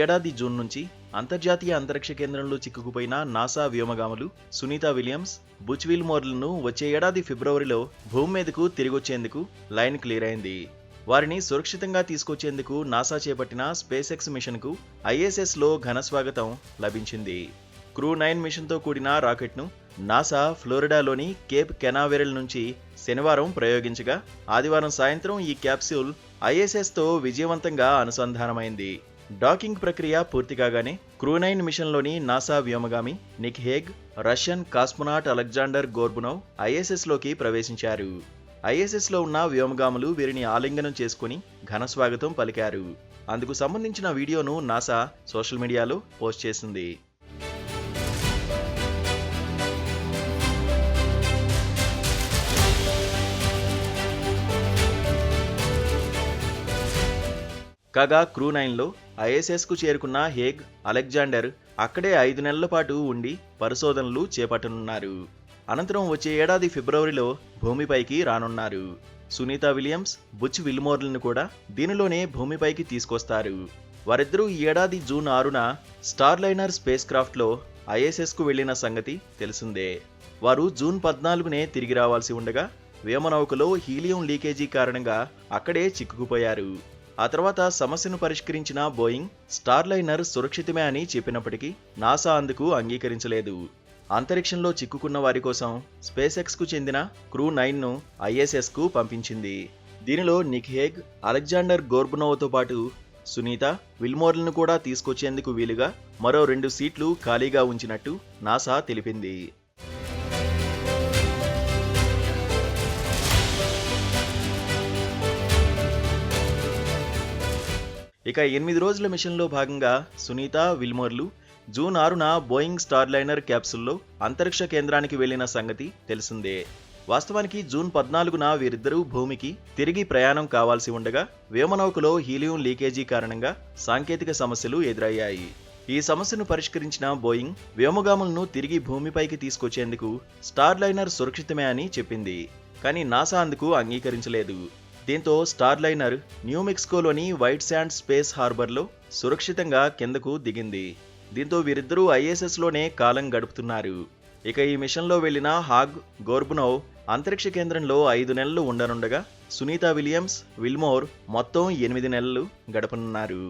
ఏడాది జూన్ నుంచి అంతర్జాతీయ అంతరిక్ష కేంద్రంలో చిక్కుకుపోయిన నాసా వ్యోమగాములు సునీత విలియమ్స్, బుచ్ విల్మోర్లను వచ్చే ఏడాది ఫిబ్రవరిలో భూమి మీదకు తిరిగొచ్చేందుకు లైన్ క్లియర్ అయింది. వారిని సురక్షితంగా తీసుకొచ్చేందుకు నాసా చేపట్టిన స్పేస్ ఎక్స్ మిషన్కు ఐఎస్ఎస్లో ఘన స్వాగతం లభించింది. క్రూ 9 మిషన్తో కూడిన రాకెట్ను నాసా ఫ్లోరిడాలోని కేప్ కెనావెరల్ నుంచి శనివారం ప్రయోగించగా ఆదివారం సాయంత్రం ఈ క్యాప్సూల్ ఐఎస్ఎస్తో విజయవంతంగా అనుసంధానమైంది. డాకింగ్ ప్రక్రియ పూర్తి కాగానే క్రూ 9 మిషన్లోని నాసా వ్యోమగామి Nick Hague, Russian cosmonaut Alexander Gorbunov ఐఎస్ఎస్లోకి ప్రవేశించారు. ఐఎస్ఎస్లో ఉన్న వ్యోమగాములు వీరిని ఆలింగనం చేసుకుని ఘన స్వాగతం పలికారు. అందుకు సంబంధించిన వీడియోను నాసా సోషల్ మీడియాలో పోస్ట్ చేసింది. కాగా క్రూ 9లో ఐఎస్ఎస్కు చేరుకున్న హేగ్, అలెగ్జాండర్ అక్కడే 5 నెలల పాటు ఉండి పరిశోధనలు చేపట్టనున్నారు. అనంతరం వచ్చే ఏడాది ఫిబ్రవరిలో భూమిపైకి రానున్నారు. సునీత విలియమ్స్, బుచ్ విల్మోర్లను కూడా దీనిలోనే భూమిపైకి తీసుకొస్తారు. వారిద్దరూ ఈ ఏడాది జూన్ 6న స్టార్లైనర్ స్పేస్ క్రాఫ్ట్లో ఐఎస్ఎస్కు వెళ్లిన సంగతి తెలిసిందే. వారు జూన్ 14నే తిరిగి రావాల్సి ఉండగా వ్యోమనౌకలో హీలియం లీకేజీ కారణంగా అక్కడే చిక్కుకుపోయారు. ఆ తర్వాత సమస్యను పరిష్కరించిన బోయింగ్ స్టార్లైనర్ సురక్షితమే అని చెప్పినప్పటికీ నాసా అందుకు అంగీకరించలేదు. అంతరిక్షంలో చిక్కుకున్న వారి కోసం స్పేస్ ఎక్స్కు చెందిన క్రూ 9ను ఐఎస్ఎస్కు పంపించింది. దీనిలో నిక్ హేగ్, అలెగ్జాండర్ గోర్బునోవ్తో పాటు సునీత విల్మోర్లను కూడా తీసుకొచ్చేందుకు వీలుగా మరో 2 సీట్లు ఖాళీగా ఉంచినట్టు నాసా తెలిపింది. ఇక 8 రోజుల మిషన్లో భాగంగా సునీత, విల్మోర్లు జూన్ 6న బోయింగ్ స్టార్లైనర్ క్యాప్సూల్లో అంతరిక్ష కేంద్రానికి వెళ్లిన సంగతి తెలిసిందే. వాస్తవానికి జూన్ 14న వీరిద్దరూ భూమికి తిరిగి ప్రయాణం కావాల్సి ఉండగా వ్యోమనౌకలో హీలియం లీకేజీ కారణంగా సాంకేతిక సమస్యలు ఎదురయ్యాయి. ఈ సమస్యను పరిష్కరించిన బోయింగ్ వ్యోమగాములను తిరిగి భూమిపైకి తీసుకొచ్చేందుకు స్టార్లైనర్ సురక్షితమే అని చెప్పింది. కానీ నాసా అందుకు అంగీకరించలేదు. దీంతో స్టార్లైనర్ న్యూ మెక్సికోలోని వైట్ శాండ్ స్పేస్ హార్బర్లో సురక్షితంగా కిందకు దిగింది. దీంతో వీరిద్దరూ ఐఎస్ఎస్లోనే కాలం గడుపుతున్నారు. ఇక ఈ మిషన్లో వెళ్లిన హాగ్, గోర్బునోవ్ అంతరిక్ష కేంద్రంలో 5 నెలలు ఉండనుండగా సునీత విలియమ్స్, విల్మోర్ మొత్తం 8 నెలలు గడపనున్నారు.